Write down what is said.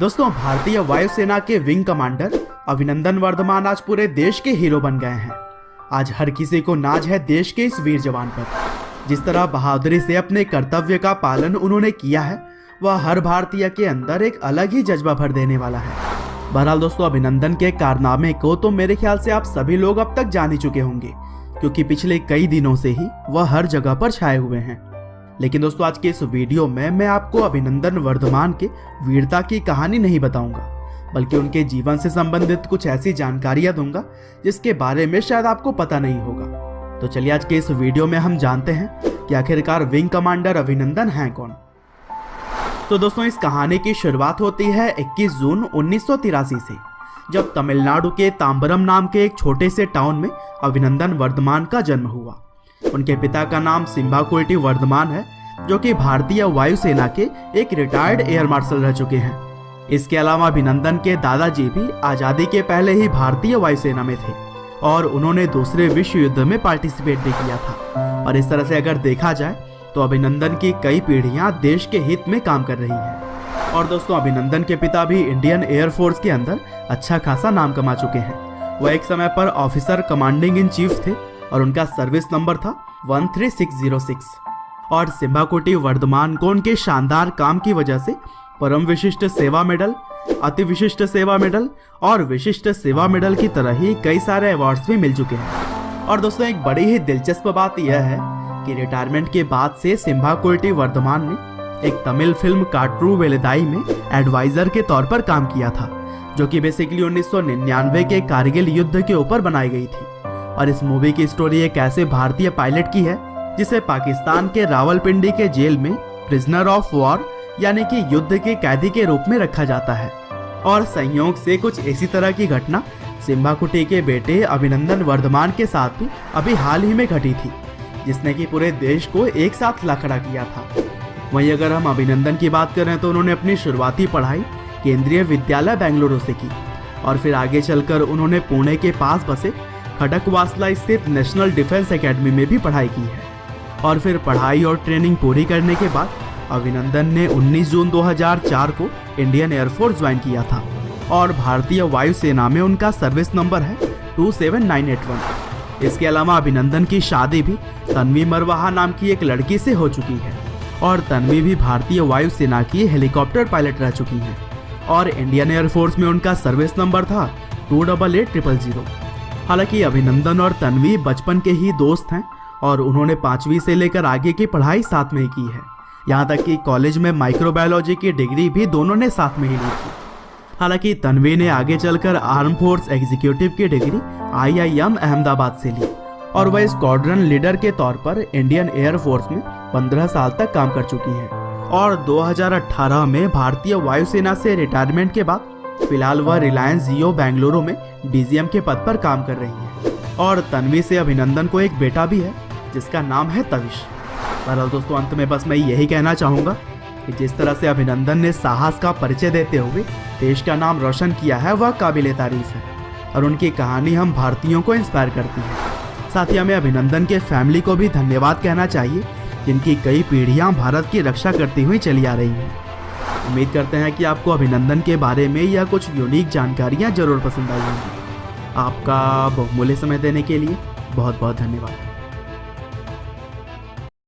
दोस्तों, भारतीय वायुसेना के विंग कमांडर अभिनंदन वर्धमान आज पूरे देश के हीरो बन गए हैं। आज हर किसी को नाज है देश के इस वीर जवान पर। जिस तरह बहादुरी से अपने कर्तव्य का पालन उन्होंने किया है, वह हर भारतीय के अंदर एक अलग ही जज्बा भर देने वाला है। बहरहाल दोस्तों, अभिनंदन के कारनामे को तो मेरे ख्याल से आप सभी लोग अब तक जान ही चुके होंगे, क्योंकि पिछले कई दिनों से ही वह हर जगह पर छाए हुए हैं। लेकिन दोस्तों, आज के इस वीडियो में मैं आपको अभिनंदन वर्धमान के वीरता की कहानी नहीं बताऊंगा, बल्कि उनके जीवन से संबंधित कुछ ऐसी जानकारियां दूंगा जिसके बारे में शायद आपको पता नहीं होगा। तो चलिए आज के इस वीडियो में हम जानते हैं कि आखिरकार विंग कमांडर अभिनंदन हैं कौन। तो दोस्तों, इस कहानी की शुरुआत होती है 21 जून 1983 से, जब तमिलनाडु के तांबरम नाम के एक छोटे से टाउन में अभिनंदन वर्धमान का जन्म हुआ। उनके पिता का नाम सिम्बाकुलटी वर्धमान है, जो कि भारतीय वायुसेना के एक रिटायर्ड एयर मार्शल रह चुके हैं। इसके अलावा अभिनंदन के दादाजी भी आजादी के पहले ही भारतीय वायुसेना में थे और उन्होंने दूसरे विश्व युद्ध में पार्टिसिपेट भी किया था। और इस तरह से अगर देखा जाए तो अभिनंदन की कई पीढ़ियां देश के हित में काम कर रही हैं। और दोस्तों, अभिनंदन के पिता भी इंडियन एयरफोर्स के अंदर अच्छा खासा नाम कमा चुके हैं। वह एक समय पर ऑफिसर कमांडिंग इन चीफ थे और उनका सर्विस नंबर था 13606। और सिम्बाकुटी वर्धमान को उनके शानदार काम की वजह से परम विशिष्ट सेवा मेडल, अति विशिष्ट सेवा मेडल और विशिष्ट सेवा मेडल की तरह ही कई सारे अवार्ड्स भी मिल चुके हैं। और दोस्तों, एक बड़ी ही दिलचस्प बात यह है कि रिटायरमेंट के बाद से सिम्बाकुलटी वर्धमान ने एक तमिल फिल्म काट्रू वेलिदाई में एडवाइजर के तौर पर काम किया था, जो कि बेसिकली 1999 के कारगिल युद्ध के ऊपर बनाई गई थी। और इस मूवी की स्टोरी एक ऐसे भारतीय पायलट की है जिसे पाकिस्तान के रावलपिंडी के जेल में प्रिजनर ऑफ वॉर यानी कि युद्ध के कैदी के रूप में रखा जाता है। और संयोग से कुछ इसी तरह की घटना सिम्बाकुटी के बेटे अभिनंदन वर्धमान के साथ भी अभी हाल ही में घटी थी, जिसने कि पूरे देश को एक साथ ला खड़ा किया था। वहीं अगर हम अभिनंदन की बात करें तो उन्होंने अपनी शुरुआती पढ़ाई केंद्रीय विद्यालय बेंगलुरु से की और फिर आगे चलकर उन्होंने पुणे के पास बसे खड़कवासला स्थित नेशनल डिफेंस एकेडमी में भी पढ़ाई की है। और फिर पढ़ाई और ट्रेनिंग पूरी करने के बाद अभिनंदन ने 19 जून 2004 को इंडियन एयरफोर्स ज्वाइन किया था और भारतीय वायुसेना में उनका सर्विस नंबर है 27981। इसके अलावा अभिनंदन की शादी भी तन्वी मरवाहा नाम की एक लड़की से हो चुकी है और तन्वी भी भारतीय वायुसेना की हेलीकॉप्टर पायलट रह चुकी हैं। और इंडियन एयरफोर्स में उनका सर्विस नंबर था 288000। हालांकि अभिनंदन और तन्वी बचपन के ही दोस्त हैं और उन्होंने 5वीं से लेकर आगे की पढ़ाई साथ में ही की है। यहाँ तक कि कॉलेज में माइक्रोबायोलॉजी की डिग्री भी दोनों ने साथ में ही ली थी। हालांकि तन्वी ने आगे चलकर आर्म फोर्स एग्जीक्यूटिव की डिग्री IIM अहमदाबाद से ली और वह स्क्वाड्रन लीडर के तौर पर इंडियन एयरफोर्स में 15 साल तक काम कर चुकी है। और 2018 में भारतीय वायुसेना से रिटायरमेंट के बाद फिलहाल वह रिलायंस जियो बेंगलुरु में DGM के पद पर काम कर रही है। और तन्वी से अभिनंदन को एक बेटा भी है जिसका नाम है तविश। बहरहाल दोस्तों, अंत में बस मैं यही कहना चाहूँगा कि जिस तरह से अभिनंदन ने साहस का परिचय देते हुए देश का नाम रोशन किया है, वह काबिले तारीफ है और उनकी कहानी हम भारतीयों को इंस्पायर करती है। साथ ही हमें अभिनंदन के फैमिली को भी धन्यवाद कहना चाहिए, जिनकी कई पीढ़ियाँ भारत की रक्षा करती हुई चली आ रही हैं। उम्मीद करते हैं कि आपको अभिनंदन के बारे में यह कुछ यूनिक जानकारियाँ जरूर पसंद आई होंगी। आपका बहुमूल्य समय देने के लिए बहुत बहुत धन्यवाद।